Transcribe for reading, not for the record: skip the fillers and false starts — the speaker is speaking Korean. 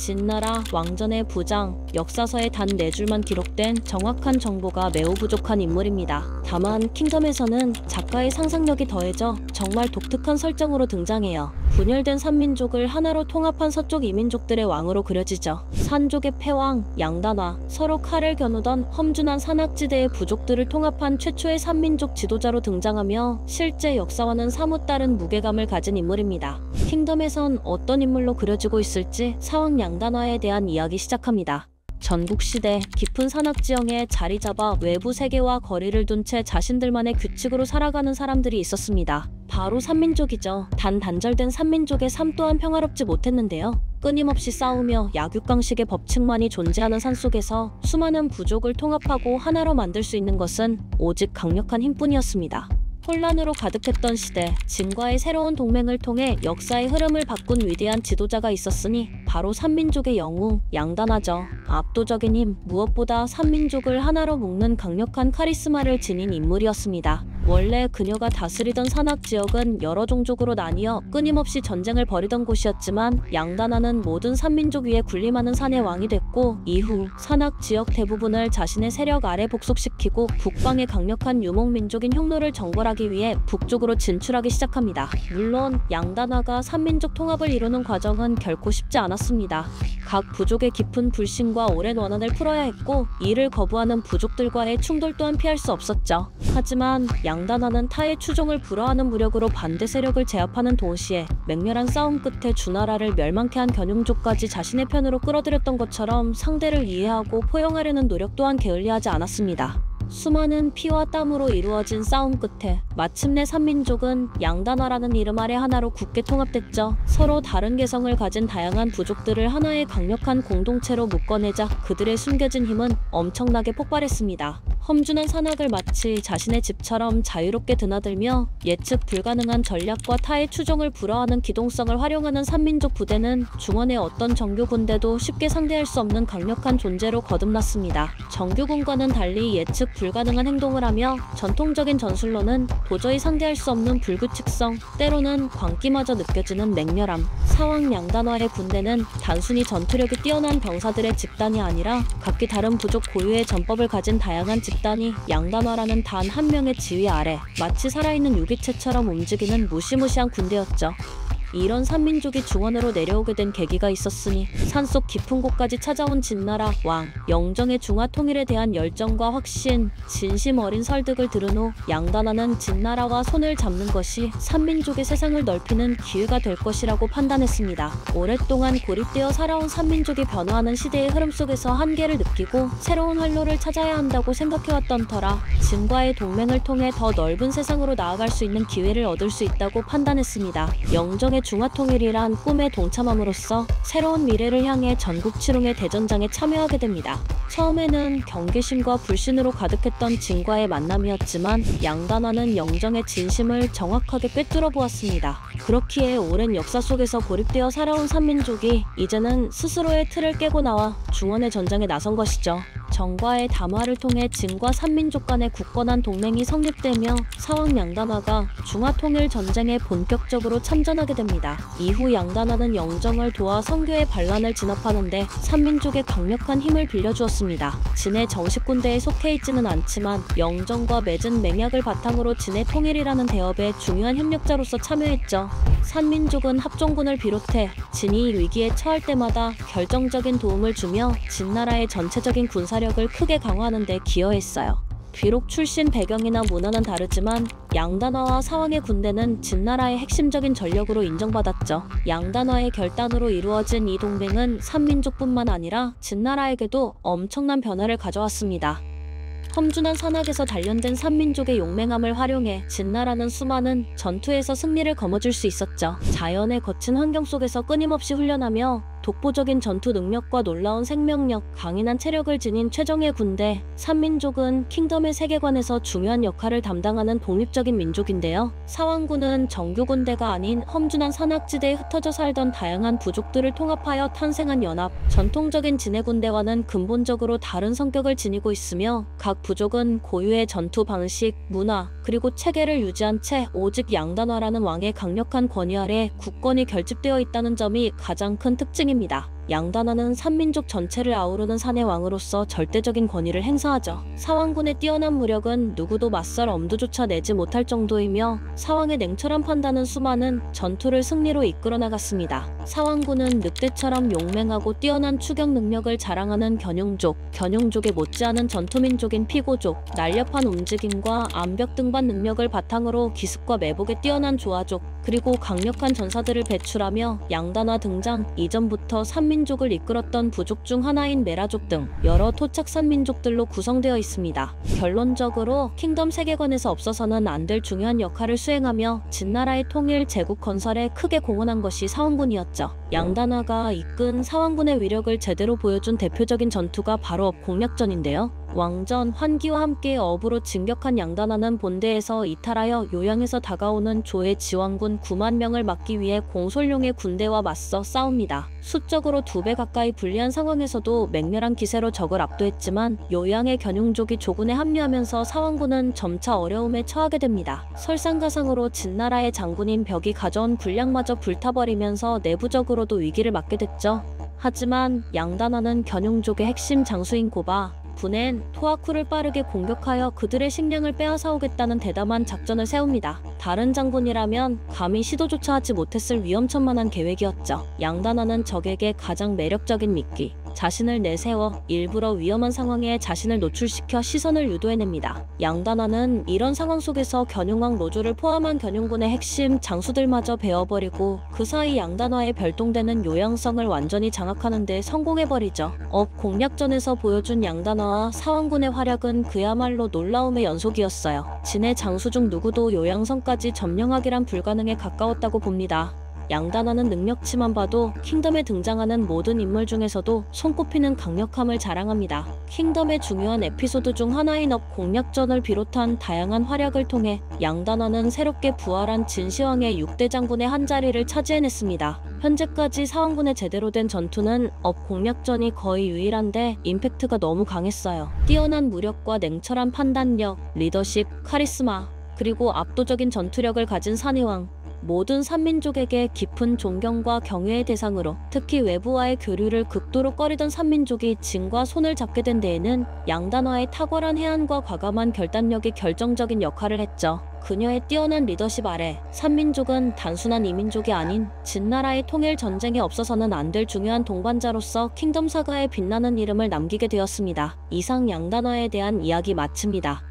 진나라 왕전의 부장, 역사서에 단 4줄만 기록된 정확한 정보가 매우 부족한 인물입니다. 다만 킹덤에서는 작가의 상상력이 더해져 정말 독특한 설정으로 등장해요. 분열된 산민족을 하나로 통합한 서쪽 이민족들의 왕으로 그려지죠. 산족의 패왕 양다나, 서로 칼을 겨누던 험준한 산악지대의 부족들을 통합한 최초의 산민족 지도자로 등장하며 실제 역사와는 사뭇 다른 무게감을 가진 인물입니다. 킹덤에선 어떤 인물로 그려지고 있을지 사왕 양다나에 대한 이야기 시작합니다. 전국시대 깊은 산악지형에 자리 잡아 외부 세계와 거리를 둔 채 자신들만의 규칙으로 살아가는 사람들이 있었습니다. 바로 산민족이죠. 단절된 산민족의 삶 또한 평화롭지 못했는데요. 끊임없이 싸우며 약육강식의 법칙만이 존재하는 산속에서 수많은 부족을 통합하고 하나로 만들 수 있는 것은 오직 강력한 힘뿐이었습니다. 혼란으로 가득했던 시대, 진과의 새로운 동맹을 통해 역사의 흐름을 바꾼 위대한 지도자가 있었으니 바로 산민족의 영웅 양다나죠. 압도적인 힘, 무엇보다 산민족을 하나로 묶는 강력한 카리스마를 지닌 인물이었습니다. 원래 그녀가 다스리던 산악지역은 여러 종족으로 나뉘어 끊임없이 전쟁을 벌이던 곳이었지만 양다나는 모든 산민족 위에 군림하는 산의 왕이 됐고, 이후 산악지역 대부분을 자신의 세력 아래 복속시키고 북방의 강력한 유목민족인 흉노를 정벌하기 위해 북쪽으로 진출하기 시작합니다. 물론 양다나가 산민족 통합을 이루는 과정은 결코 쉽지 않았습니다. 각 부족의 깊은 불신과 오랜 원한을 풀어야 했고, 이를 거부하는 부족들과의 충돌 또한 피할 수 없었죠. 하지만 양다나는 타의 추종을 불허하는 무력으로 반대 세력을 제압하는 동시에 맹렬한 싸움 끝에 주나라를 멸망케 한 견용족까지 자신의 편으로 끌어들였던 것처럼 상대를 이해하고 포용하려는 노력 또한 게을리하지 않았습니다. 수많은 피와 땀으로 이루어진 싸움 끝에 마침내 산민족은 양다나라는 이름 아래 하나로 굳게 통합됐죠. 서로 다른 개성을 가진 다양한 부족들을 하나의 강력한 공동체로 묶어내자 그들의 숨겨진 힘은 엄청나게 폭발했습니다. 험준한 산악을 마치 자신의 집처럼 자유롭게 드나들며 예측 불가능한 전략과 타의 추종을 불허하는 기동성을 활용하는 산민족 부대는 중원의 어떤 정규 군대도 쉽게 상대할 수 없는 강력한 존재로 거듭났습니다. 정규군과는 달리 예측 불가능한 행동을 하며 전통적인 전술로는 도저히 상대할 수 없는 불규칙성, 때로는 광기마저 느껴지는 맹렬함. 사왕 양다나의 군대는 단순히 전투력이 뛰어난 병사들의 집단이 아니라 각기 다른 부족 고유의 전법을 가진 다양한 집단이 양다나라는 단 한 명의 지휘 아래 마치 살아있는 유기체처럼 움직이는 무시무시한 군대였죠. 이런 산민족이 중원으로 내려오게 된 계기가 있었으니 산속 깊은 곳까지 찾아온 진나라 왕 영정의 중화 통일에 대한 열정과 확신, 진심 어린 설득을 들은 후 양다나는 진나라와 손을 잡는 것이 산민족의 세상을 넓히는 기회가 될 것이라고 판단했습니다. 오랫동안 고립되어 살아온 산민족이 변화하는 시대의 흐름 속에서 한계를 느끼고 새로운 활로를 찾아야 한다고 생각해왔던 터라 진과의 동맹을 통해 더 넓은 세상으로 나아갈 수 있는 기회를 얻을 수 있다고 판단했습니다. 영정의 중화통일이란 꿈에 동참함으로써 새로운 미래를 향해 전국치롱의 대전장에 참여하게 됩니다. 처음에는 경계심과 불신으로 가득했던 진과의 만남이었지만 양다나는 영정의 진심을 정확하게 꿰뚫어 보았습니다. 그렇기에 오랜 역사 속에서 고립되어 살아온 산민족이 이제는 스스로의 틀을 깨고 나와 중원의 전장에 나선 것이죠. 정과의 담화를 통해 진과 산민족 간의 굳건한 동맹이 성립되며 사왕 양다나가 중화통일 전쟁에 본격적으로 참전하게 됩니다. 이후 양다나는 영정을 도와 성교의 반란을 진압하는데 산민족의 강력한 힘을 빌려주었습니다. 진의 정식 군대에 속해 있지는 않지만 영정과 맺은 맹약을 바탕으로 진의 통일이라는 대업에 중요한 협력자로서 참여했죠. 산민족은 합종군을 비롯해 진이 위기에 처할 때마다 결정적인 도움을 주며 진나라의 전체적인 군사력을 크게 강화하는 데 기여했어요. 비록 출신 배경이나 문화는 다르지만 양다나와 사왕의 군대는 진나라의 핵심적인 전력으로 인정받았죠. 양다나의 결단으로 이루어진 이 동맹은 산민족뿐만 아니라 진나라에게도 엄청난 변화를 가져왔습니다. 험준한 산악에서 단련된 산민족의 용맹함을 활용해 진나라는 수많은 전투에서 승리를 거머쥘 수 있었죠. 자연의 거친 환경 속에서 끊임없이 훈련하며 독보적인 전투 능력과 놀라운 생명력, 강인한 체력을 지닌 최정예 군대, 산민족은 킹덤의 세계관에서 중요한 역할을 담당하는 독립적인 민족인데요. 사왕군은 정규 군대가 아닌 험준한 산악지대에 흩어져 살던 다양한 부족들을 통합하여 탄생한 연합, 전통적인 진해 군대와는 근본적으로 다른 성격을 지니고 있으며 각 부족은 고유의 전투 방식, 문화, 그리고 체계를 유지한 채 오직 양다나라는 왕의 강력한 권위 아래 굳건히 결집되어 있다는 점이 가장 큰 특징입니다. 양다나는 산민족 전체를 아우르는 산의 왕으로서 절대적인 권위를 행사하죠. 사왕군의 뛰어난 무력은 누구도 맞설 엄두조차 내지 못할 정도이며 사왕의 냉철한 판단은 수많은 전투를 승리로 이끌어 나갔습니다. 사왕군은 늑대처럼 용맹하고 뛰어난 추격 능력을 자랑하는 견용족에 못지않은 전투민족인 피고족, 날렵한 움직임과 암벽 등반 능력을 바탕으로 기습과 매복에 뛰어난 조아족, 그리고 강력한 전사들을 배출하며 양다나 등장 이전부터 산민족을 이끌었던 부족 중 하나인 메라족 등 여러 토착 산민족들로 구성되어 있습니다. 결론적으로 킹덤 세계관에서 없어서는 안 될 중요한 역할을 수행하며 진나라의 통일 제국 건설에 크게 공헌한 것이 사왕군이었죠. 양다나가 이끈 사왕군의 위력을 제대로 보여준 대표적인 전투가 바로 업공략전인데요. 왕전 환기와 함께 업으로 진격한 양다나는 본대에서 이탈하여 요양에서 다가오는 조의 지왕군 9만 명을 막기 위해 공솔룡의 군대와 맞서 싸웁니다. 수적으로 2배 가까이 불리한 상황에서도 맹렬한 기세로 적을 압도했지만 요양의 견용족이 조군에 합류하면서 사왕군은 점차 어려움에 처하게 됩니다. 설상가상으로 진나라의 장군인 벽이 가져온 군량마저 불타버리면서 내부적으로도 위기를 맞게 됐죠. 하지만 양다나는 견용족의 핵심 장수인 고바 분엔 토하쿠를 빠르게 공격하여 그들의 식량을 빼앗아오겠다는 대담한 작전을 세웁니다. 다른 장군이라면 감히 시도조차 하지 못했을 위험천만한 계획이었죠. 양다나는 적에게 가장 매력적인 미끼, 자신을 내세워 일부러 위험한 상황에 자신을 노출시켜 시선을 유도해냅니다. 양다나는 이런 상황 속에서 견용왕 로주를 포함한 견용군의 핵심 장수들마저 베어버리고 그 사이 양다나의 별동대는 요양성을 완전히 장악하는 데 성공해버리죠. 공략전에서 보여준 양다나와 사왕군의 활약은 그야말로 놀라움의 연속이었어요. 진의 장수 중 누구도 요양성까지 점령하기란 불가능에 가까웠다고 봅니다. 양다나는 능력치만 봐도 킹덤에 등장하는 모든 인물 중에서도 손꼽히는 강력함을 자랑합니다. 킹덤의 중요한 에피소드 중 하나인 공략전을 비롯한 다양한 활약을 통해 양다나는 새롭게 부활한 진시황의 6대 장군의 한자리를 차지해냈습니다. 현재까지 사왕군의 제대로 된 전투는 공략전이 거의 유일한데 임팩트가 너무 강했어요. 뛰어난 무력과 냉철한 판단력, 리더십, 카리스마, 그리고 압도적인 전투력을 가진 산이왕, 모든 산민족에게 깊은 존경과 경외의 대상으로, 특히 외부와의 교류를 극도로 꺼리던 산민족이 진과 손을 잡게 된 데에는 양다나의 탁월한 해안과 과감한 결단력이 결정적인 역할을 했죠. 그녀의 뛰어난 리더십 아래 산민족은 단순한 이민족이 아닌 진나라의 통일 전쟁에 없어서는 안 될 중요한 동반자로서 킹덤 사가에 빛나는 이름을 남기게 되었습니다. 이상 양다나에 대한 이야기 마칩니다.